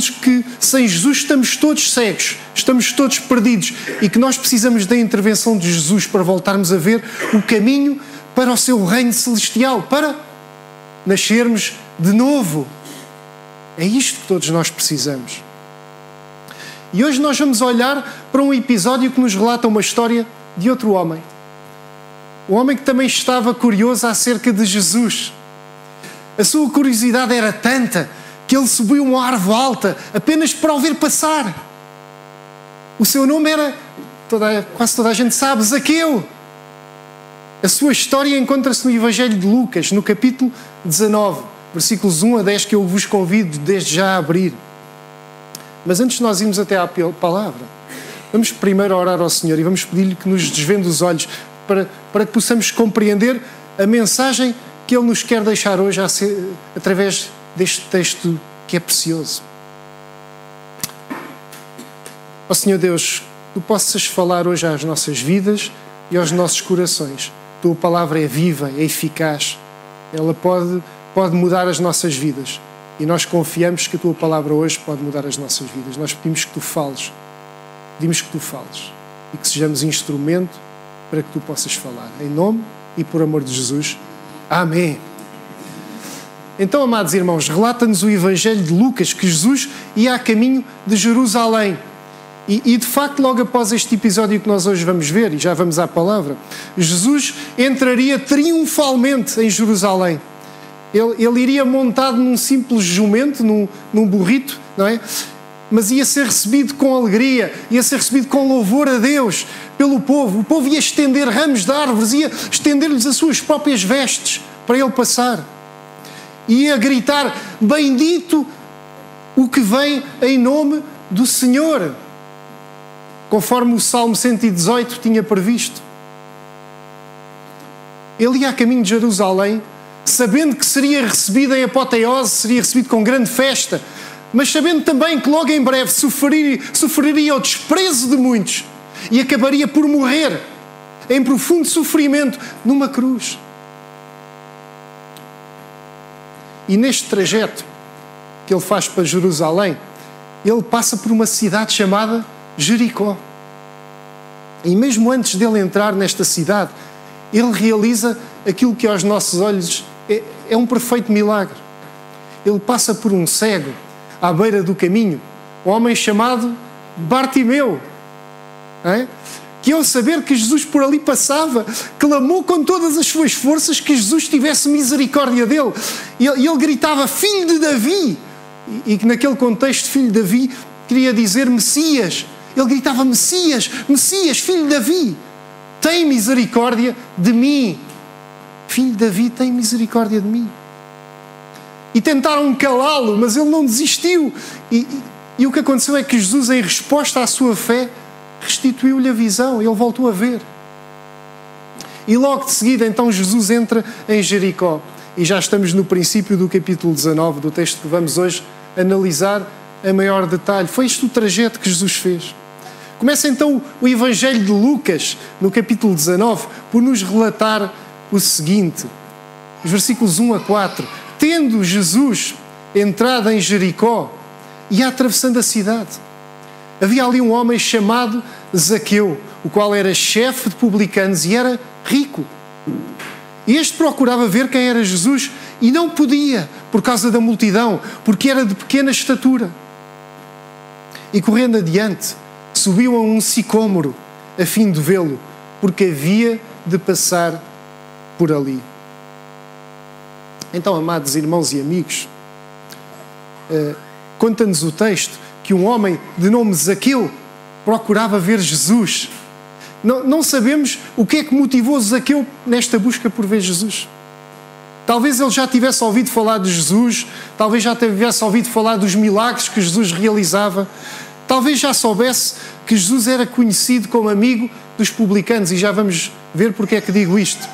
diz-nos que sem Jesus estamos todos cegos, estamos todos perdidos e que nós precisamos da intervenção de Jesus para voltarmos a ver o caminho para o seu reino celestial, para nascermos de novo. É isto que todos nós precisamos. E hoje nós vamos olhar para um episódio que nos relata uma história de outro homem. Um homem que também estava curioso acerca de Jesus. A sua curiosidade era tanta que ele subiu uma árvore alta apenas para o ver passar. O seu nome era, quase toda a gente sabe, Zaqueu. A sua história encontra-se no Evangelho de Lucas, no capítulo 19, versículos 1 a 10, que eu vos convido desde já a abrir. Mas antes de nós irmos até à palavra, vamos primeiro orar ao Senhor e vamos pedir-lhe que nos desvende os olhos para que possamos compreender a mensagem que Ele nos quer deixar hoje através deste texto que é precioso. Ó Senhor Deus, Tu possas falar hoje às nossas vidas e aos nossos corações. Tua palavra é viva, é eficaz. Ela pode mudar as nossas vidas. E nós confiamos que a Tua palavra hoje pode mudar as nossas vidas. Nós pedimos que Tu fales. Pedimos que Tu fales. E que sejamos instrumento para que Tu possas falar. Em nome e por amor de Jesus. Amém. Então, amados irmãos, relata-nos o Evangelho de Lucas que Jesus ia a caminho de Jerusalém. E de facto, logo após este episódio que nós hoje vamos ver, e já vamos à palavra, Jesus entraria triunfalmente em Jerusalém. Ele iria montado num simples jumento, num burrito, não é? Mas ia ser recebido com alegria, ia ser recebido com louvor a Deus pelo povo. O povo ia estender ramos de árvores, ia estender-lhes as suas próprias vestes para ele passar. Ia gritar: bendito o que vem em nome do Senhor, conforme o Salmo 118 tinha previsto. Ele ia a caminho de Jerusalém, sabendo que seria recebido em apoteose, seria recebido com grande festa, mas sabendo também que logo em breve sofreria o desprezo de muitos e acabaria por morrer em profundo sofrimento numa cruz. E neste trajeto que ele faz para Jerusalém, ele passa por uma cidade chamada Jericó. E mesmo antes dele entrar nesta cidade, ele realiza aquilo que aos nossos olhos é um perfeito milagre. Ele passa por um cego à beira do caminho, um homem chamado Bartimeu, que ao saber que Jesus por ali passava, clamou com todas as suas forças que Jesus tivesse misericórdia dele. E ele gritava: filho de Davi, e que naquele contexto filho de Davi queria dizer Messias. Ele gritava: Messias, Messias, filho de Davi, tem misericórdia de mim. Filho de Davi, tem misericórdia de mim. E tentaram calá-lo, mas ele não desistiu. E o que aconteceu é que Jesus, em resposta à sua fé, restituiu-lhe a visão. Ele voltou a ver. E logo de seguida, então, Jesus entra em Jericó. E já estamos no princípio do capítulo 19, do texto que vamos hoje analisar em maior detalhe. Foi este o trajeto que Jesus fez. Começa então o Evangelho de Lucas, no capítulo 19, por nos relatar o seguinte. Os versículos 1 a 4. Tendo Jesus entrado em Jericó, ia atravessando a cidade. Havia ali um homem chamado Zaqueu, o qual era chefe de publicanos e era rico. E este procurava ver quem era Jesus e não podia, por causa da multidão, porque era de pequena estatura. E correndo adiante, subiu a um sicômoro a fim de vê-lo, porque havia de passar por ali. Então, amados irmãos e amigos, conta-nos o texto que um homem de nome Zaqueu procurava ver Jesus. Não sabemos o que é que motivou Zaqueu nesta busca por ver Jesus. Talvez ele já tivesse ouvido falar de Jesus, talvez já tivesse ouvido falar dos milagres que Jesus realizava, talvez já soubesse que Jesus era conhecido como amigo dos publicanos, e já vamos ver porque é que digo isto.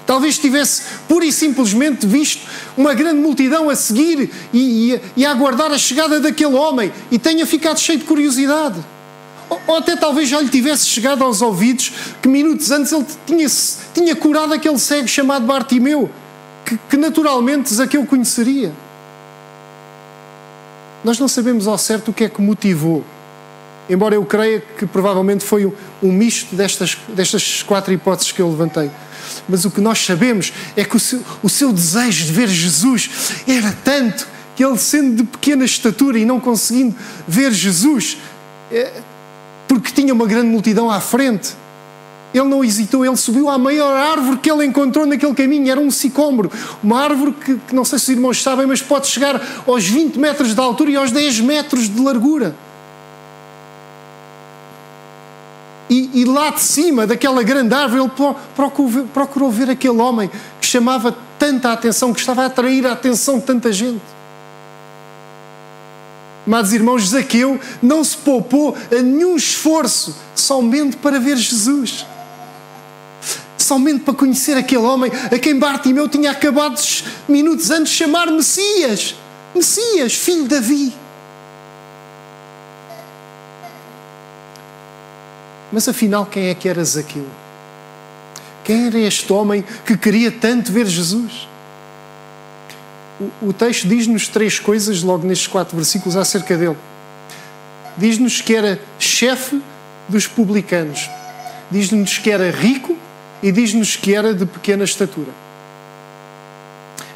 Talvez tivesse pura e simplesmente visto uma grande multidão a seguir e a aguardar a chegada daquele homem e tenha ficado cheio de curiosidade. Ou até talvez já lhe tivesse chegado aos ouvidos que minutos antes ele tinha curado aquele cego chamado Bartimeu, que naturalmente Zaqueu conheceria. Nós não sabemos ao certo o que é que motivou, embora eu creia que provavelmente foi um misto destas 4 hipóteses que eu levantei. Mas o que nós sabemos é que o seu desejo de ver Jesus era tanto que ele, sendo de pequena estatura e não conseguindo ver Jesus, porque tinha uma grande multidão à frente, ele não hesitou, ele subiu à maior árvore que ele encontrou naquele caminho. Era um sicômoro, uma árvore que não sei se os irmãos sabem, mas pode chegar aos 20 metros de altura e aos 10 metros de largura. E lá de cima daquela grande árvore ele procurou ver aquele homem que chamava tanta atenção, que estava a atrair a atenção de tanta gente. Amados irmãos, Zaqueu não se poupou a nenhum esforço somente para ver Jesus, somente para conhecer aquele homem a quem Bartimeu tinha acabado minutos antes de chamar Messias, filho de Davi. Mas afinal, quem é que era Zaqueu? Quem era este homem que queria tanto ver Jesus? O texto diz-nos 3 coisas logo nestes 4 versículos acerca dele. Diz-nos que era chefe dos publicanos, diz-nos que era rico e diz-nos que era de pequena estatura.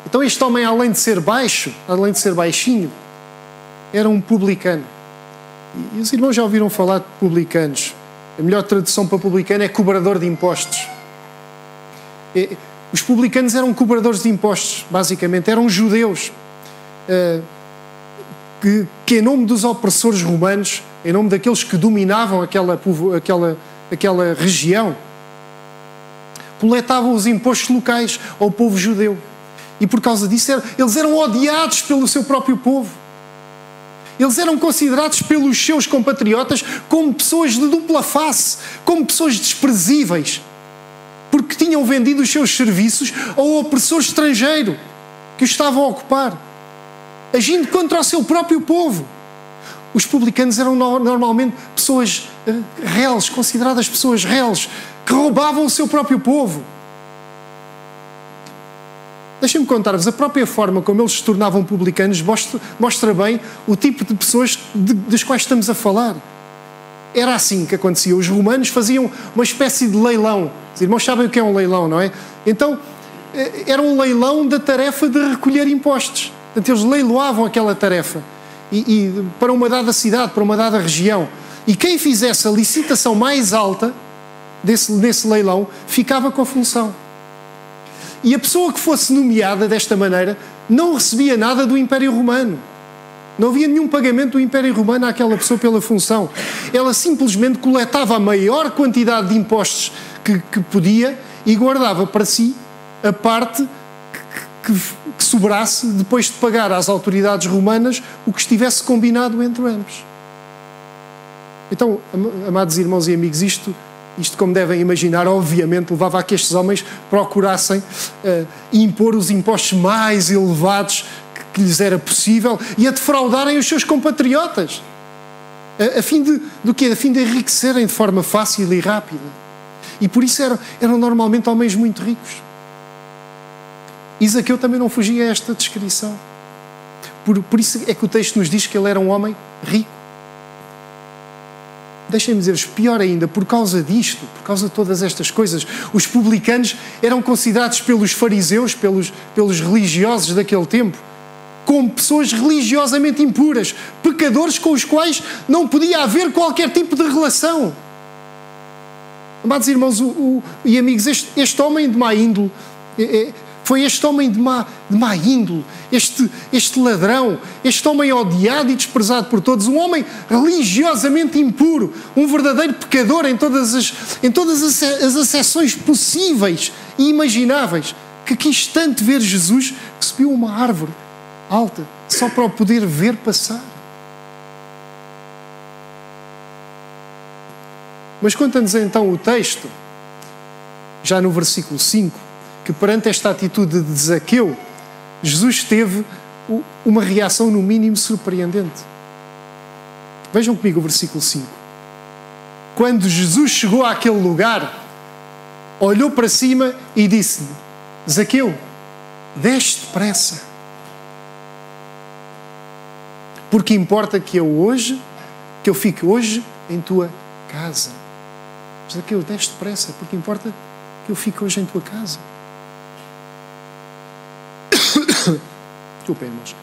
Então este homem, além de ser baixo, além de ser baixinho, era um publicano. E os irmãos já ouviram falar de publicanos. A melhor tradução para publicano é cobrador de impostos. Os publicanos eram cobradores de impostos, basicamente. Eram judeus que em nome dos opressores romanos, em nome daqueles que dominavam aquela região, coletavam os impostos locais ao povo judeu. E por causa disso, eles eram odiados pelo seu próprio povo. Eles eram considerados pelos seus compatriotas como pessoas de dupla face, como pessoas desprezíveis, porque tinham vendido os seus serviços ao opressor estrangeiro que os estava a ocupar, agindo contra o seu próprio povo. Os publicanos eram normalmente pessoas reles, consideradas pessoas reles, que roubavam o seu próprio povo. Deixem-me contar-vos, a própria forma como eles se tornavam publicanos mostra bem o tipo de pessoas das quais estamos a falar. Era assim que acontecia. Os romanos faziam uma espécie de leilão. Os irmãos sabem o que é um leilão, não é? Então, era um leilão da tarefa de recolher impostos. Portanto, eles leiloavam aquela tarefa e para uma dada cidade, para uma dada região. E quem fizesse a licitação mais alta desse leilão ficava com a função. E a pessoa que fosse nomeada desta maneira não recebia nada do Império Romano. Não havia nenhum pagamento do Império Romano àquela pessoa pela função. Ela simplesmente coletava a maior quantidade de impostos que podia e guardava para si a parte que sobrasse depois de pagar às autoridades romanas o que estivesse combinado entre ambos. Então, amados irmãos e amigos, isto, como devem imaginar, obviamente levava a que estes homens procurassem impor os impostos mais elevados que lhes era possível e a defraudarem os seus compatriotas, a fim de enriquecerem de forma fácil e rápida. E por isso eram normalmente homens muito ricos. E Zaqueu também não fugia a esta descrição. Por isso é que o texto nos diz que ele era um homem rico. Deixem-me dizer-vos, pior ainda, por causa disto, por causa de todas estas coisas, os publicanos eram considerados pelos fariseus, pelos religiosos daquele tempo, como pessoas religiosamente impuras, pecadores com os quais não podia haver qualquer tipo de relação. Amados irmãos e amigos, este homem de má índole, foi este homem de má índole, este ladrão, este homem odiado e desprezado por todos, um homem religiosamente impuro, um verdadeiro pecador em todas as acessões possíveis e imagináveis, que quis tanto ver Jesus que subiu uma árvore alta só para o poder ver passar. Mas conta-nos então o texto, já no versículo 5, que perante esta atitude de Zaqueu, Jesus teve uma reação no mínimo surpreendente. Vejam comigo o versículo 5. Quando Jesus chegou àquele lugar, olhou para cima e disse-lhe: Zaqueu, desce depressa, porque importa que eu fique hoje em tua casa. Zaqueu, desce depressa, porque importa que eu fique hoje em tua casa. Desculpem, irmãos.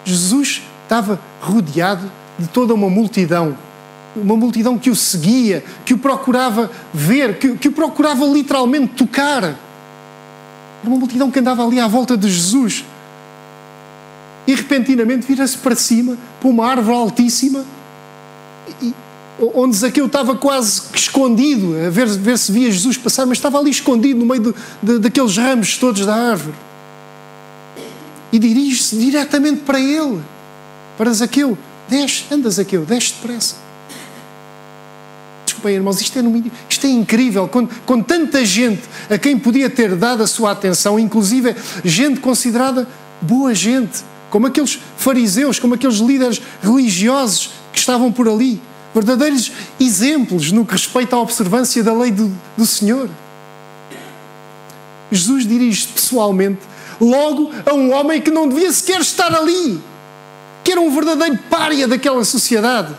Jesus estava rodeado de toda uma multidão que o seguia, que o procurava ver, que o procurava literalmente tocar. Era uma multidão que andava ali à volta de Jesus. E repentinamente vira-se para cima, para uma árvore altíssima, onde Zaqueu estava quase escondido, a ver se via Jesus passar, mas estava ali escondido no meio daqueles ramos todos da árvore. E dirige-se diretamente para ele, para Zaqueu. Anda Zaqueu, desce depressa. Desculpem, irmãos, isto é incrível, com tanta gente a quem podia ter dado a sua atenção, inclusive gente considerada boa gente, como aqueles fariseus, como aqueles líderes religiosos que estavam por ali, verdadeiros exemplos no que respeita à observância da lei do Senhor. Jesus dirige-se pessoalmente logo a um homem que não devia sequer estar ali, que era um verdadeiro pária daquela sociedade,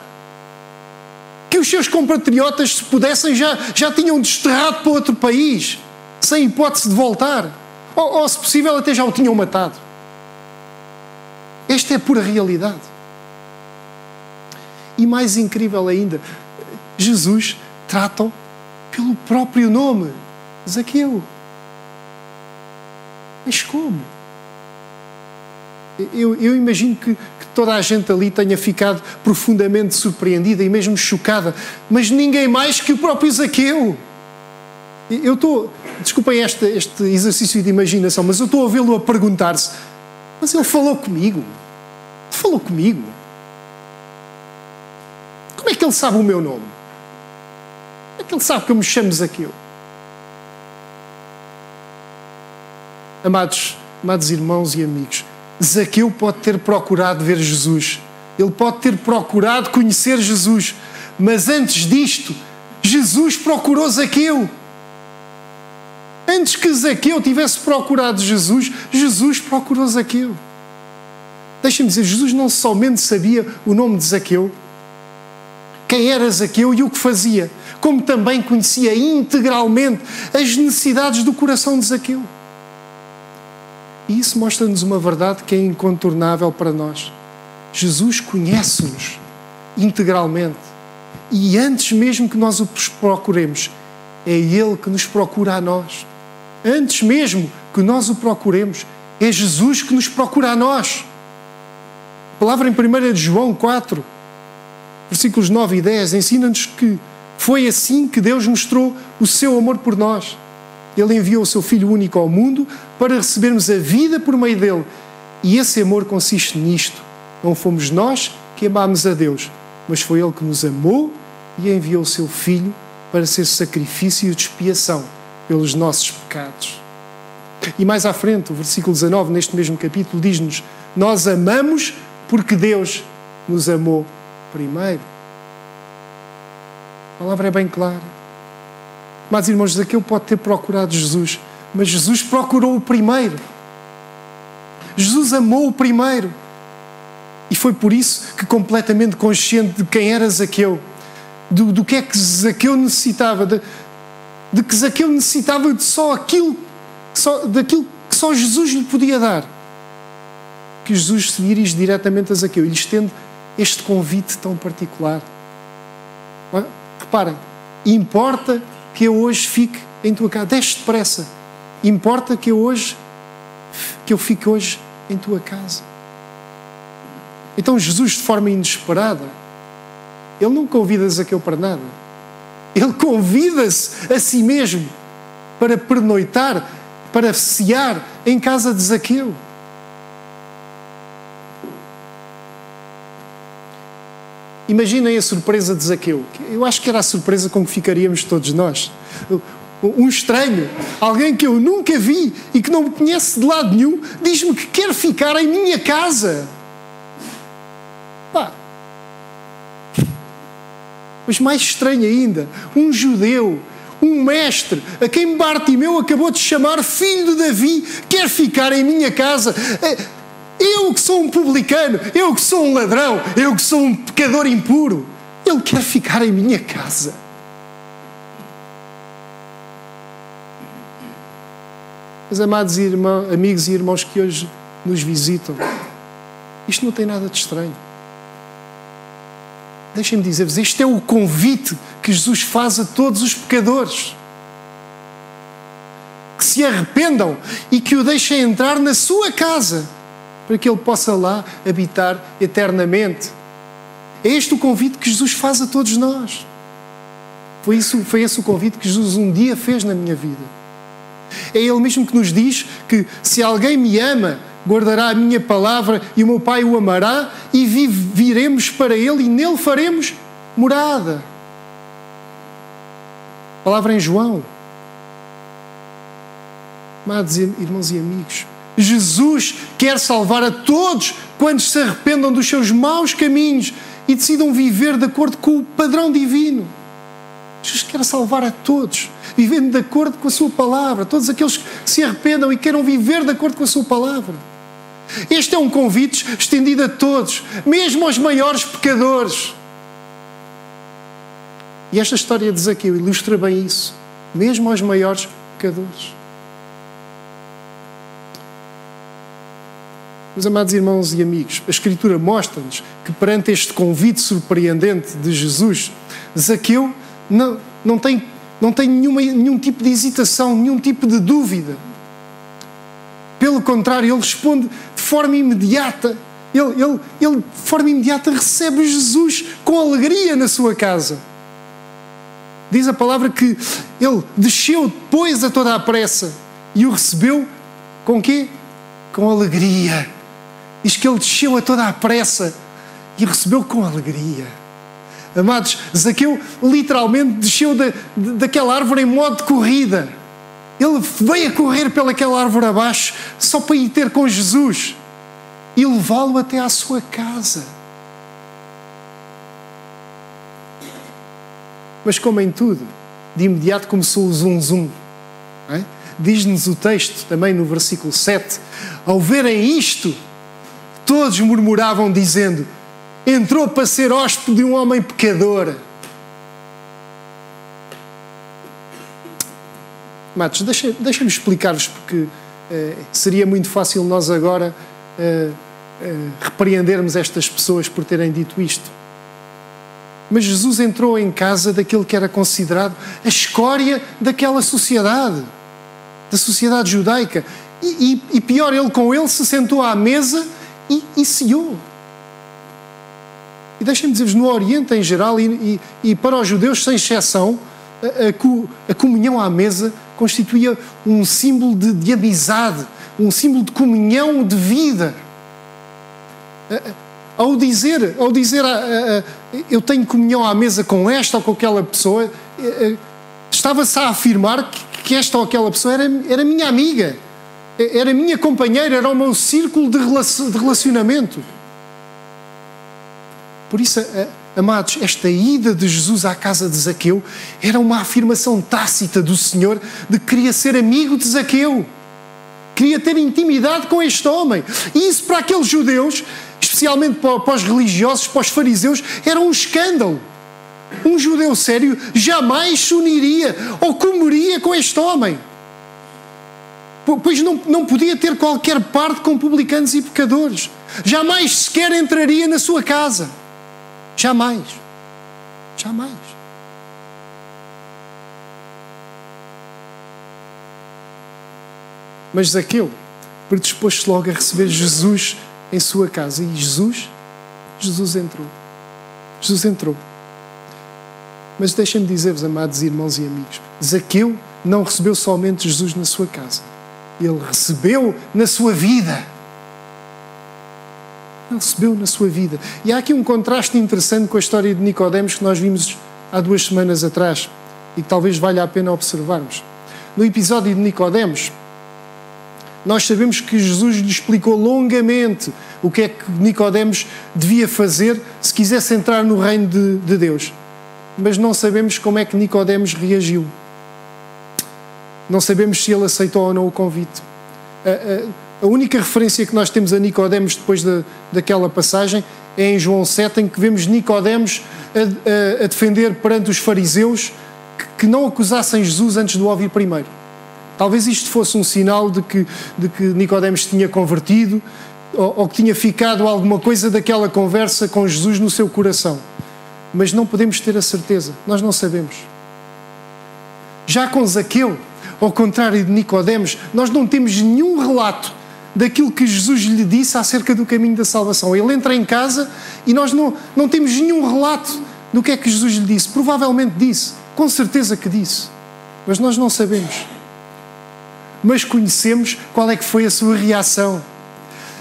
que os seus compatriotas, se pudessem, já tinham desterrado para outro país, sem hipótese de voltar, ou se possível até já o tinham matado. Esta é a pura realidade. E mais incrível ainda, Jesus trata-o pelo próprio nome, Zaqueu. Mas como? Eu imagino que toda a gente ali tenha ficado profundamente surpreendida e mesmo chocada, mas ninguém mais que o próprio Zaqueu. Desculpem este exercício de imaginação, mas eu estou a vê-lo a perguntar-se, mas ele falou comigo? Falou comigo? Como é que ele sabe o meu nome? Como é que ele sabe que eu me chamo Zaqueu? Amados irmãos e amigos, Zaqueu pode ter procurado ver Jesus, ele pode ter procurado conhecer Jesus, mas antes disto, Jesus procurou Zaqueu. Antes que Zaqueu tivesse procurado Jesus, Jesus procurou Zaqueu. Deixem-me dizer, Jesus não somente sabia o nome de Zaqueu, quem era Zaqueu e o que fazia, como também conhecia integralmente as necessidades do coração de Zaqueu. E isso mostra-nos uma verdade que é incontornável para nós. Jesus conhece-nos integralmente. E antes mesmo que nós o procuremos, é Ele que nos procura a nós. Antes mesmo que nós o procuremos, é Jesus que nos procura a nós. A palavra em 1 João 4, versículos 9 e 10, ensina-nos que foi assim que Deus mostrou o seu amor por nós. Ele enviou o seu Filho único ao mundo para recebermos a vida por meio dele. E esse amor consiste nisto. Não fomos nós que amámos a Deus, mas foi Ele que nos amou e enviou o seu Filho para ser sacrifício de expiação pelos nossos pecados. E mais à frente, o versículo 19, neste mesmo capítulo, diz-nos: nós amamos porque Deus nos amou primeiro. A palavra é bem clara. Mas, irmãos, Zaqueu pode ter procurado Jesus, mas Jesus procurou o primeiro. Jesus amou o primeiro. E foi por isso que, completamente consciente de quem era Zaqueu, do que é que Zaqueu necessitava, de que Zaqueu necessitava de daquilo que só Jesus lhe podia dar, que Jesus se dirige diretamente a Zaqueu e lhe estende este convite tão particular. Reparem, importa que eu hoje fique em tua casa. Desce depressa. Importa que eu fique hoje em tua casa. Então Jesus, de forma inesperada, Ele não convida Zaqueu para nada. Ele convida-se a si mesmo para pernoitar, para cear em casa de Zaqueu. Imaginem a surpresa de Zaqueu. Eu acho que era a surpresa com que ficaríamos todos nós. Um estranho, alguém que eu nunca vi e que não me conhece de lado nenhum, diz-me que quer ficar em minha casa. Pá. Mas mais estranho ainda, um judeu, um mestre, a quem Bartimeu acabou de chamar filho de Davi, quer ficar em minha casa. Eu Eu que sou um publicano, eu que sou um ladrão, eu que sou um pecador impuro. Ele quer ficar em minha casa. Mas, amados amigos e irmãos que hoje nos visitam, isto não tem nada de estranho. Deixem-me dizer-vos, este é o convite que Jesus faz a todos os pecadores. Que se arrependam e que o deixem entrar na sua casa, para que ele possa lá habitar eternamente. É este o convite que Jesus faz a todos nós. Foi esse o convite que Jesus um dia fez na minha vida. É Ele mesmo que nos diz que se alguém me ama, guardará a minha palavra e o meu Pai o amará e viremos para Ele e nele faremos morada. Palavra em João. Amados irmãos e amigos, Jesus quer salvar a todos quantos se arrependam dos seus maus caminhos e decidam viver de acordo com o padrão divino. Jesus quer salvar a todos, vivendo de acordo com a sua palavra. Todos aqueles que se arrependam e queiram viver de acordo com a sua palavra. Este é um convite estendido a todos, mesmo aos maiores pecadores. E esta história de Zaqueu ilustra bem isso, mesmo aos maiores pecadores. Meus amados irmãos e amigos, a Escritura mostra-nos que perante este convite surpreendente de Jesus, Zaqueu não tem nenhum tipo de hesitação, nenhum tipo de dúvida. Pelo contrário, ele responde de forma imediata. Ele de forma imediata recebe Jesus com alegria na sua casa. Diz a palavra que ele desceu depois a toda a pressa e o recebeu com quê? Com alegria. Diz que ele desceu a toda a pressa e recebeu com alegria. Amados, Zaqueu literalmente desceu daquela árvore em modo de corrida. Ele veio a correr pelaquela árvore abaixo só para ir ter com Jesus e levá-lo até à sua casa. Mas como em tudo, de imediato começou o zum-zum. É? Diz-nos o texto, também no versículo 7, ao verem isto, todos murmuravam dizendo, entrou para ser hóspede de um homem pecador. Matos, deixa-me explicar-vos, porque seria muito fácil nós agora repreendermos estas pessoas por terem dito isto. Mas Jesus entrou em casa daquele que era considerado a escória daquela sociedade, da sociedade judaica. E pior, ele se sentou à mesa e ceou. E deixem-me dizer-vos, no Oriente em geral e para os judeus sem exceção, a comunhão à mesa constituía um símbolo de amizade, um símbolo de comunhão de vida. Ao dizer eu tenho comunhão à mesa com esta ou com aquela pessoa, estava-se a afirmar que esta ou aquela pessoa era minha amiga, era minha companheira, era o meu círculo de relacionamento. Por isso, amados, esta ida de Jesus à casa de Zaqueu era uma afirmação tácita do Senhor de que queria ser amigo de Zaqueu. Queria ter intimidade com este homem. E isso para aqueles judeus, especialmente para os religiosos, para os fariseus, era um escândalo. Um judeu sério jamais se uniria ou comeria com este homem. Pois não podia ter qualquer parte com publicanos e pecadores. Jamais sequer entraria na sua casa. Jamais. Jamais. Mas Zaqueu predispôs-se logo a receber Jesus em sua casa. E Jesus entrou. Jesus entrou. Mas deixem-me dizer-vos, amados irmãos e amigos, Zaqueu não recebeu somente Jesus na sua casa. Ele recebeu na sua vida. Ele recebeu na sua vida. E há aqui um contraste interessante com a história de Nicodemos que nós vimos há 2 semanas atrás e que talvez valha a pena observarmos. No episódio de Nicodemos, nós sabemos que Jesus lhe explicou longamente o que é que Nicodemos devia fazer se quisesse entrar no reino de Deus. Mas não sabemos como é que Nicodemos reagiu. Não sabemos se ele aceitou ou não o convite. A única referência que nós temos a Nicodemos depois daquela passagem é em João 7, em que vemos Nicodemos a defender perante os fariseus que não acusassem Jesus antes de o ouvir primeiro. Talvez isto fosse um sinal de que Nicodemos tinha convertido ou que tinha ficado alguma coisa daquela conversa com Jesus no seu coração. Mas não podemos ter a certeza, nós não sabemos. Já com Zaqueu, ao contrário de Nicodemos, nós não temos nenhum relato daquilo que Jesus lhe disse acerca do caminho da salvação. Ele entra em casa e nós não temos nenhum relato do que é que Jesus lhe disse. Provavelmente disse, com certeza que disse, mas nós não sabemos. Mas conhecemos qual é que foi a sua reação.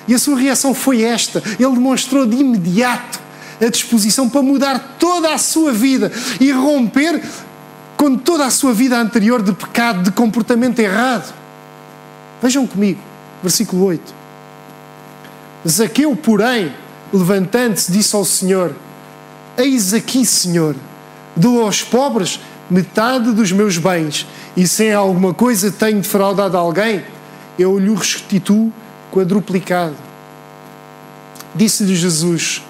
E a sua reação foi esta. Ele demonstrou de imediato a disposição para mudar toda a sua vida e romper com toda a sua vida anterior de pecado, de comportamento errado. Vejam comigo, versículo 8. Zaqueu, porém, levantando-se, disse ao Senhor: eis aqui, Senhor, dou aos pobres metade dos meus bens, e se em alguma coisa tenho defraudado alguém, eu lhe restituo quadruplicado. Disse-lhe Jesus: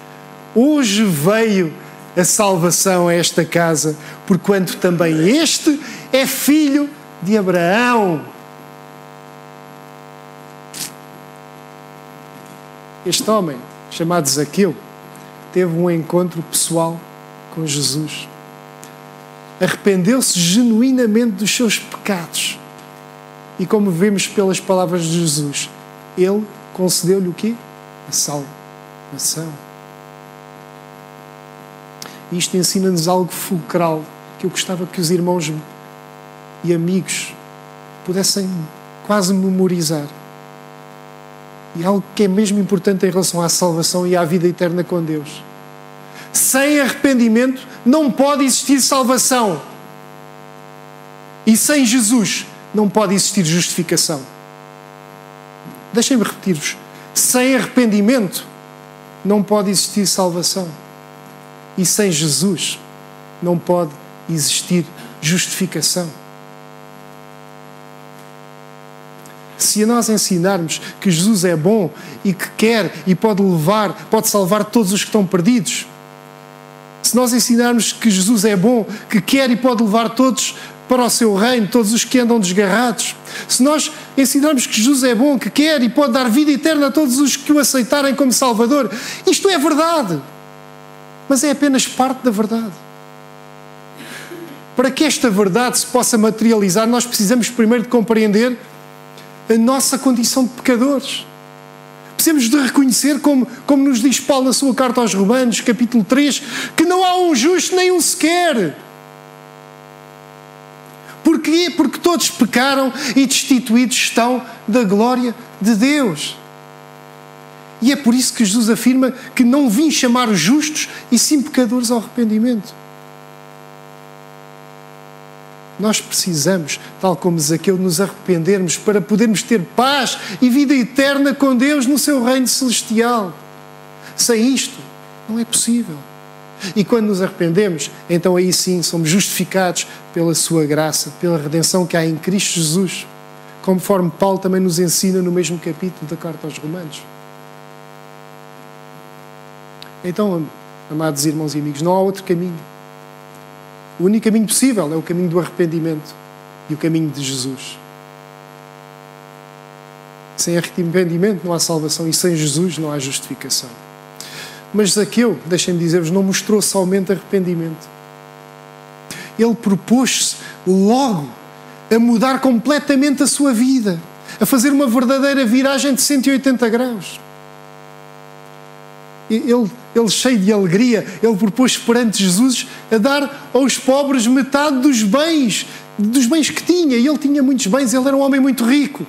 hoje veio a salvação a esta casa, porquanto também este é filho de Abraão. Este homem, chamado Zaqueu, teve um encontro pessoal com Jesus. Arrependeu-se genuinamente dos seus pecados. E como vemos pelas palavras de Jesus, ele concedeu-lhe o quê? A salvação. Isto ensina-nos algo fulcral que eu gostava que os irmãos e amigos pudessem quase memorizar. E algo que é mesmo importante em relação à salvação e à vida eterna com Deus. Sem arrependimento não pode existir salvação. E sem Jesus não pode existir justificação. Deixem-me repetir-vos. Sem arrependimento não pode existir salvação. E sem Jesus não pode existir justificação. Se a nós ensinarmos que Jesus é bom e que quer e pode salvar todos os que estão perdidos, se nós ensinarmos que Jesus é bom, que quer e pode levar todos para o seu reino, todos os que andam desgarrados, se nós ensinarmos que Jesus é bom, que quer e pode dar vida eterna a todos os que o aceitarem como Salvador, isto é verdade, mas é apenas parte da verdade. Para que esta verdade se possa materializar, nós precisamos primeiro de compreender a nossa condição de pecadores. Precisamos de reconhecer, como nos diz Paulo na sua carta aos Romanos, capítulo 3, que não há um justo nem um sequer. Porquê? Porque todos pecaram e destituídos estão da glória de Deus. E é por isso que Jesus afirma que não vim chamar os justos e sim pecadores ao arrependimento. Nós precisamos, tal como Zaqueu, nos arrependermos para podermos ter paz e vida eterna com Deus no seu reino celestial. Sem isto, não é possível. E quando nos arrependemos, então aí sim somos justificados pela sua graça, pela redenção que há em Cristo Jesus, conforme Paulo também nos ensina no mesmo capítulo da carta aos Romanos. Então, amados irmãos e amigos, não há outro caminho. O único caminho possível é o caminho do arrependimento e o caminho de Jesus. Sem arrependimento não há salvação e sem Jesus não há justificação. Mas Zaqueu, deixem-me dizer-vos, não mostrou somente arrependimento. Ele propôs-se logo a mudar completamente a sua vida, a fazer uma verdadeira viragem de 180 graus. Ele cheio de alegria, ele propôs perante Jesus a dar aos pobres metade dos bens que tinha. E ele tinha muitos bens, ele era um homem muito rico.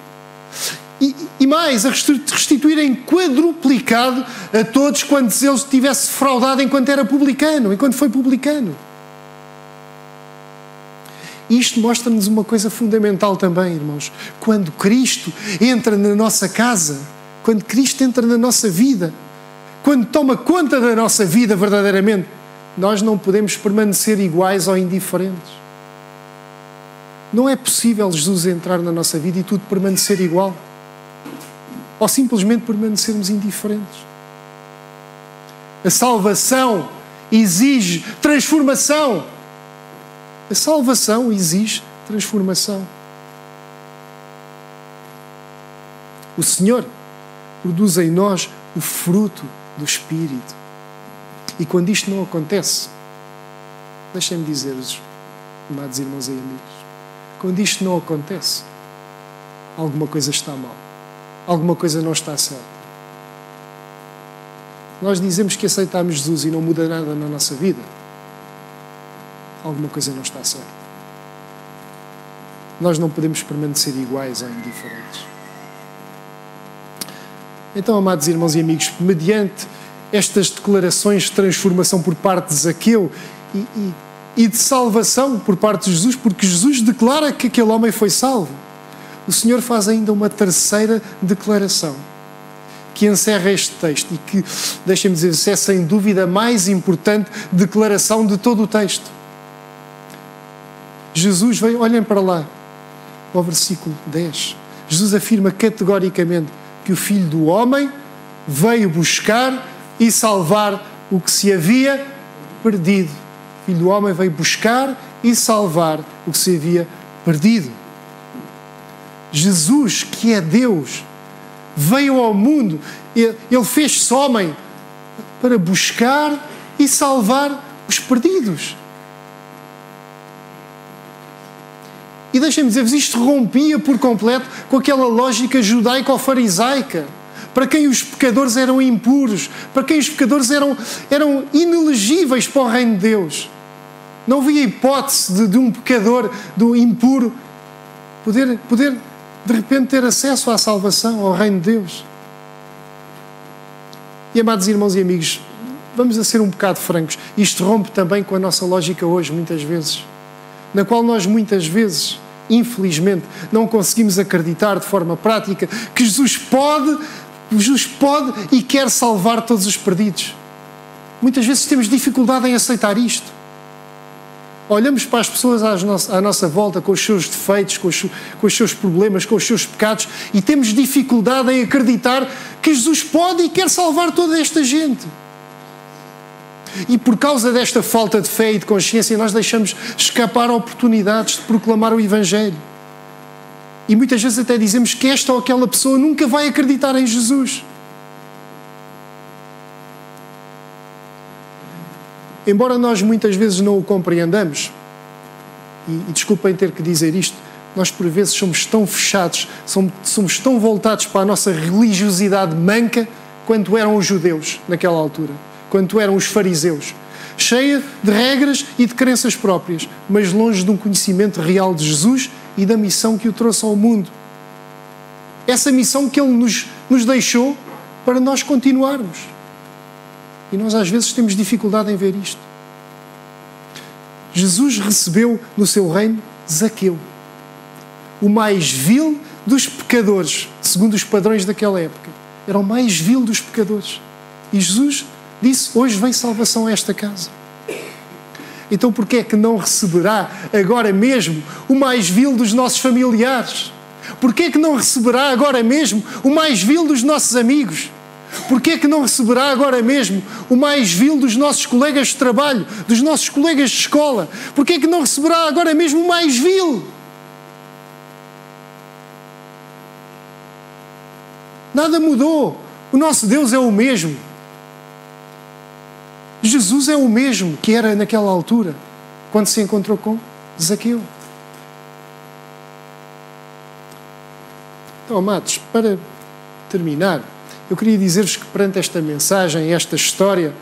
E mais, a restituir em quadruplicado a todos quantos ele tivesse fraudado enquanto era publicano, enquanto foi publicano. Isto mostra-nos uma coisa fundamental também, irmãos. Quando Cristo entra na nossa casa, quando Cristo entra na nossa vida, quando toma conta da nossa vida verdadeiramente, nós não podemos permanecer iguais ou indiferentes. Não é possível Jesus entrar na nossa vida e tudo permanecer igual. ou simplesmente permanecermos indiferentes. A salvação exige transformação. A salvação exige transformação. O Senhor produz em nós o fruto do Espírito. E quando isto não acontece, deixem-me dizer-vos, amados irmãos e amigos, quando isto não acontece, alguma coisa está mal. Alguma coisa não está certa. Nós dizemos que aceitamos Jesus e não muda nada na nossa vida. Alguma coisa não está certa. Nós não podemos permanecer iguais ou indiferentes. Então, amados irmãos e amigos, mediante estas declarações de transformação por parte de Zaqueu e de salvação por parte de Jesus, porque Jesus declara que aquele homem foi salvo, o Senhor faz ainda uma terceira declaração que encerra este texto e que, deixem-me dizer, é sem dúvida a mais importante declaração de todo o texto. Jesus veio, olhem para lá, ao versículo 10. Jesus afirma categoricamente que o Filho do Homem veio buscar e salvar o que se havia perdido. O Filho do Homem veio buscar e salvar o que se havia perdido. Jesus, que é Deus, veio ao mundo, Ele fez-se homem para buscar e salvar os perdidos. E deixem-me dizer-vos, isto rompia por completo com aquela lógica judaico-farisaica, para quem os pecadores eram impuros, para quem os pecadores eram inelegíveis para o reino de Deus. Não havia hipótese de um pecador, do impuro, poder de repente ter acesso à salvação, ao reino de Deus. E, amados irmãos e amigos, vamos a ser um bocado francos, isto rompe também com a nossa lógica hoje, muitas vezes, na qual nós muitas vezes, infelizmente, não conseguimos acreditar de forma prática que Jesus pode e quer salvar todos os perdidos. Muitas vezes temos dificuldade em aceitar isto. Olhamos para as pessoas à nossa volta com os seus defeitos, com os seus problemas, com os seus pecados e temos dificuldade em acreditar que Jesus pode e quer salvar toda esta gente. E por causa desta falta de fé e de consciência nós deixamos escapar oportunidades de proclamar o Evangelho. E muitas vezes até dizemos que esta ou aquela pessoa nunca vai acreditar em Jesus. Embora nós muitas vezes não o compreendamos, e desculpem ter que dizer isto, nós por vezes somos tão fechados, somos tão voltados para a nossa religiosidade manca quanto eram os judeus naquela altura, quanto eram os fariseus, cheia de regras e de crenças próprias, mas longe de um conhecimento real de Jesus e da missão que o trouxe ao mundo. Essa missão que Ele nos deixou para nós continuarmos. E nós às vezes temos dificuldade em ver isto. Jesus recebeu no seu reino Zaqueu, o mais vil dos pecadores, segundo os padrões daquela época. Era o mais vil dos pecadores. E Jesus disse, hoje vem salvação a esta casa. Então porquê é que não receberá agora mesmo o mais vil dos nossos familiares? Porquê é que não receberá agora mesmo o mais vil dos nossos amigos? Porquê é que não receberá agora mesmo o mais vil dos nossos colegas de trabalho, dos nossos colegas de escola? Porquê é que não receberá agora mesmo o mais vil? Nada mudou. O nosso Deus é o mesmo. Jesus é o mesmo que era naquela altura, quando se encontrou com Zaqueu. Então, amados, para terminar, eu queria dizer-vos que perante esta mensagem, esta história,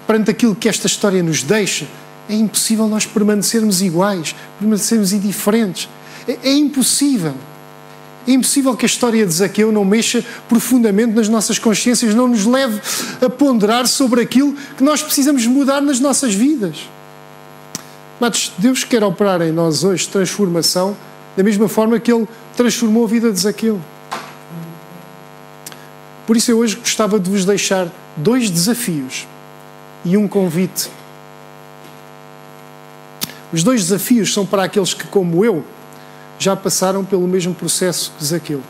perante aquilo que esta história nos deixa, é impossível nós permanecermos iguais, permanecermos indiferentes. É impossível. É impossível que a história de Zaqueu não mexa profundamente nas nossas consciências, não nos leve a ponderar sobre aquilo que nós precisamos mudar nas nossas vidas. Mas Deus quer operar em nós hoje transformação, da mesma forma que Ele transformou a vida de Zaqueu. Por isso eu hoje gostava de vos deixar 2 desafios e um convite. Os 2 desafios são para aqueles que, como eu, já passaram pelo mesmo processo que Zaqueu.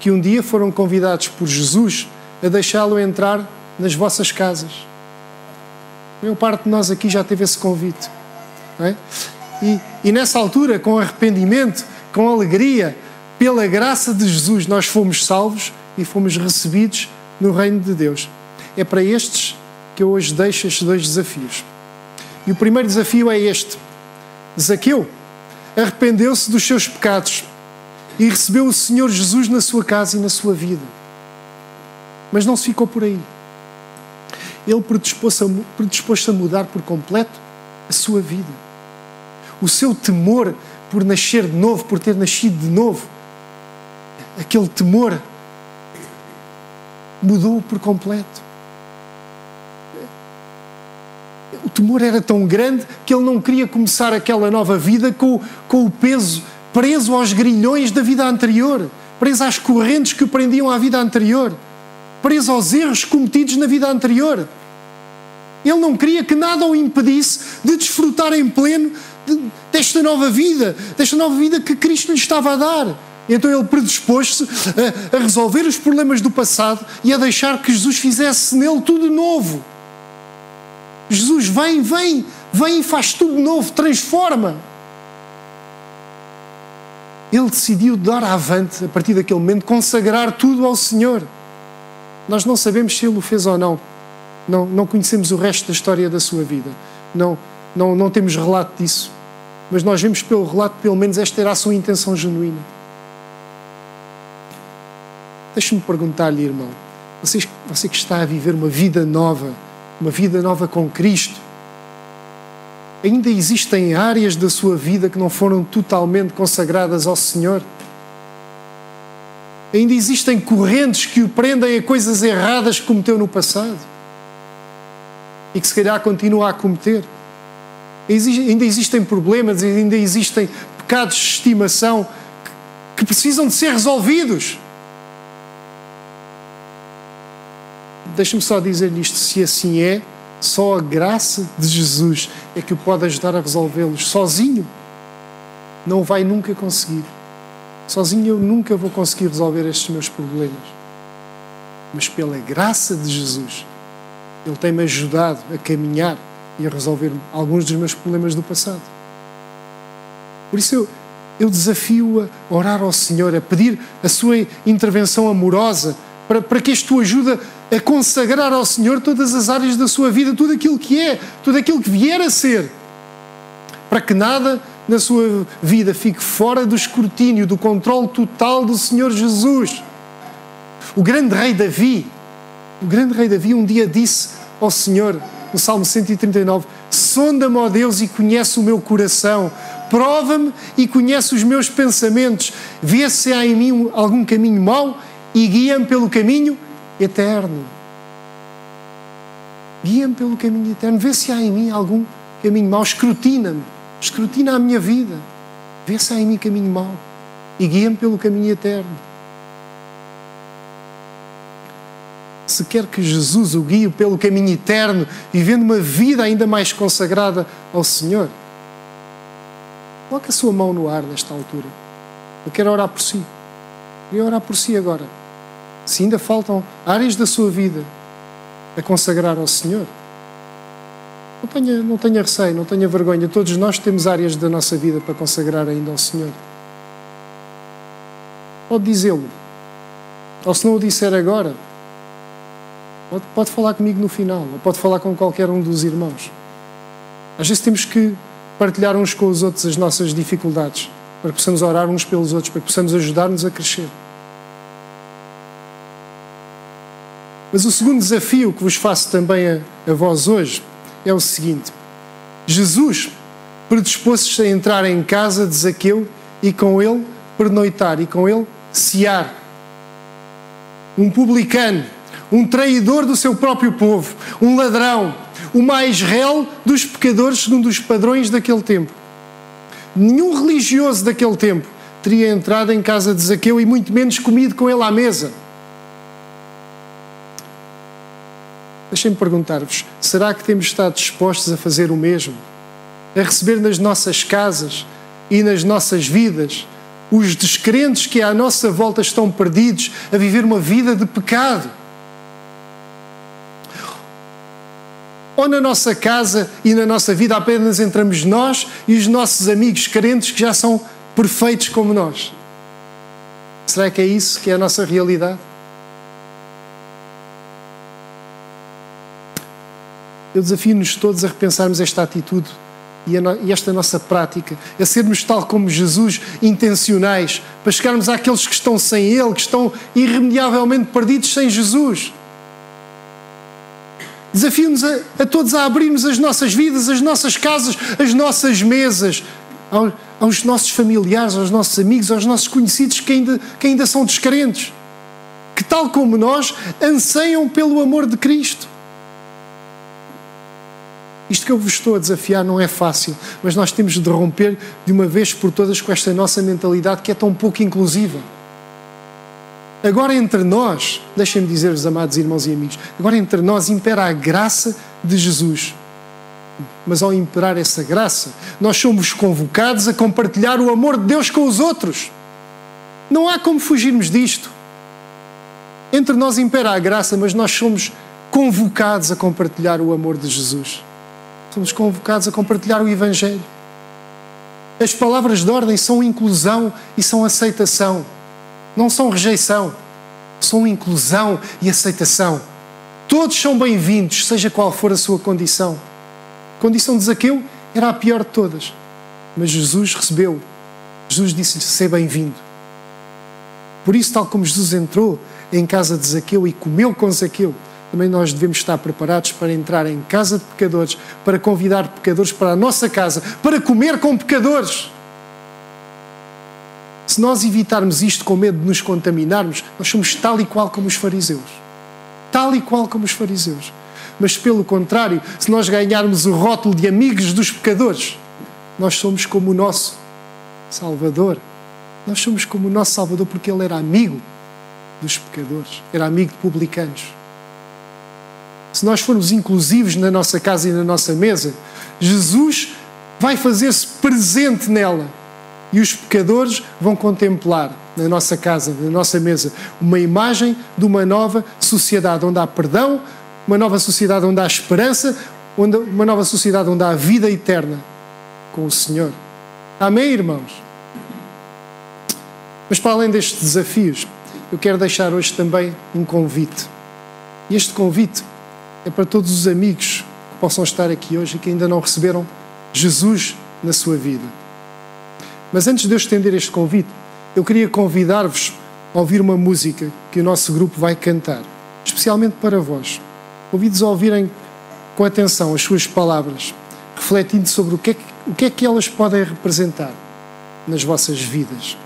que um dia foram convidados por Jesus a deixá-lo entrar nas vossas casas. A maior parte de nós aqui já teve esse convite. Não é? E nessa altura, com arrependimento, com alegria, pela graça de Jesus, nós fomos salvos e fomos recebidos no reino de Deus. É para estes que eu hoje deixo estes 2 desafios. E o primeiro desafio é este. Zaqueu arrependeu-se dos seus pecados e recebeu o Senhor Jesus na sua casa e na sua vida. Mas não se ficou por aí. Ele predispôs-se a mudar por completo a sua vida. O seu temor por nascer de novo, por ter nascido de novo, aquele temor mudou por completo. O temor era tão grande que ele não queria começar aquela nova vida com o peso preso aos grilhões da vida anterior, preso às correntes que o prendiam à vida anterior, preso aos erros cometidos na vida anterior. Ele não queria que nada o impedisse de desfrutar em pleno desta nova vida que Cristo lhe estava a dar. Então ele predispôs-se a resolver os problemas do passado e a deixar que Jesus fizesse nele tudo novo. Jesus vem e faz tudo novo, transforma. Ele decidiu dar avante, a partir daquele momento, consagrar tudo ao Senhor. Nós não sabemos se ele o fez ou não. Não conhecemos o resto da história da sua vida. Não temos relato disso. Mas nós vemos pelo relato, pelo menos, esta era a sua intenção genuína. Deixe-me perguntar-lhe, irmão, você que está a viver uma vida nova com Cristo, ainda existem áreas da sua vida que não foram totalmente consagradas ao Senhor? Ainda existem correntes que o prendem a coisas erradas que cometeu no passado e que se calhar continua a cometer? Ainda existem problemas, ainda existem pecados de estimação que precisam de ser resolvidos? Deixa-me só dizer-lhe isto, se assim é, só a graça de Jesus é que o pode ajudar a resolvê-los. Sozinho não vai nunca conseguir. Sozinho eu nunca vou conseguir resolver estes meus problemas. Mas pela graça de Jesus, Ele tem-me ajudado a caminhar e a resolver alguns dos meus problemas do passado. Por isso eu desafio a orar ao Senhor, a pedir a sua intervenção amorosa para que isto o ajude a consagrar ao Senhor todas as áreas da sua vida, tudo aquilo que é, tudo aquilo que vier a ser, para que nada na sua vida fique fora do escrutínio, do controle total do Senhor Jesus. O grande rei Davi um dia disse ao Senhor, no Salmo 139, sonda-me, ó Deus, e conhece o meu coração, prova-me e conhece os meus pensamentos, vê se há em mim algum caminho mau e guia-me pelo caminho eterno. Guia-me pelo caminho eterno. Vê se há em mim algum caminho mau. Escrutina-me. Escrutina a minha vida. Vê se há em mim caminho mau. E guia-me pelo caminho eterno. Se quer que Jesus o guie pelo caminho eterno, vivendo uma vida ainda mais consagrada ao Senhor, coloque a sua mão no ar nesta altura. Eu quero orar por si. Eu quero orar por si agora. Se ainda faltam áreas da sua vida a consagrar ao Senhor, não tenha receio, não tenha vergonha. Todos nós temos áreas da nossa vida para consagrar ainda ao Senhor. Pode dizê-lo. Ou se não o disser agora, pode falar comigo no final, ou pode falar com qualquer um dos irmãos. Às vezes temos que partilhar uns com os outros as nossas dificuldades, para que possamos orar uns pelos outros, para que possamos ajudar-nos a crescer. Mas o segundo desafio que vos faço também a vós hoje é o seguinte. Jesus predispôs-se a entrar em casa de Zaqueu e com ele pernoitar e com ele cear. Um publicano, um traidor do seu próprio povo, um ladrão, o mais réu dos pecadores segundo os padrões daquele tempo. Nenhum religioso daquele tempo teria entrado em casa de Zaqueu e muito menos comido com ele à mesa. Deixem-me perguntar-vos, será que temos estado dispostos a fazer o mesmo? A receber nas nossas casas e nas nossas vidas os descrentes que à nossa volta estão perdidos a viver uma vida de pecado. Ou na nossa casa e na nossa vida apenas entramos nós e os nossos amigos crentes que já são perfeitos como nós. Será que é isso que é a nossa realidade? Eu desafio-nos todos a repensarmos esta atitude e esta nossa prática, a sermos tal como Jesus, intencionais, para chegarmos àqueles que estão sem Ele, que estão irremediavelmente perdidos sem Jesus. Desafio-nos a todos a abrirmos as nossas vidas, as nossas casas, as nossas mesas, aos nossos familiares, aos nossos amigos, aos nossos conhecidos que ainda são descrentes, que tal como nós, anseiam pelo amor de Cristo. Isto que eu vos estou a desafiar não é fácil, mas nós temos de romper de uma vez por todas com esta nossa mentalidade que é tão pouco inclusiva. Agora entre nós, deixem-me dizer-vos, amados irmãos e amigos, agora entre nós impera a graça de Jesus. Mas ao imperar essa graça, nós somos convocados a compartilhar o amor de Deus com os outros. Não há como fugirmos disto. Entre nós impera a graça, mas nós somos convocados a compartilhar o amor de Jesus. Somos convocados a compartilhar o Evangelho. As palavras de ordem são inclusão e são aceitação. Não são rejeição. São inclusão e aceitação. Todos são bem-vindos, seja qual for a sua condição. A condição de Zaqueu era a pior de todas. Mas Jesus recebeu. Jesus disse-lhe, seja bem-vindo. Por isso, tal como Jesus entrou em casa de Zaqueu e comeu com Zaqueu, também nós devemos estar preparados para entrar em casa de pecadores, para convidar pecadores para a nossa casa, para comer com pecadores. Se nós evitarmos isto com medo de nos contaminarmos, nós somos tal e qual como os fariseus. Tal e qual como os fariseus. Mas, pelo contrário, se nós ganharmos o rótulo de amigos dos pecadores, nós somos como o nosso Salvador. Nós somos como o nosso Salvador porque Ele era amigo dos pecadores, era amigo de publicanos. Se nós formos inclusivos na nossa casa e na nossa mesa, Jesus vai fazer-se presente nela e os pecadores vão contemplar na nossa casa, na nossa mesa, uma imagem de uma nova sociedade onde há perdão, uma nova sociedade onde há esperança, uma nova sociedade onde há vida eterna com o Senhor. Amém, irmãos? Mas para além destes desafios, eu quero deixar hoje também um convite. E este convite é para todos os amigos que possam estar aqui hoje e que ainda não receberam Jesus na sua vida. Mas antes de eu estender este convite, eu queria convidar-vos a ouvir uma música que o nosso grupo vai cantar, especialmente para vós. Convido-vos a ouvirem com atenção as suas palavras, refletindo sobre o que é que elas podem representar nas vossas vidas.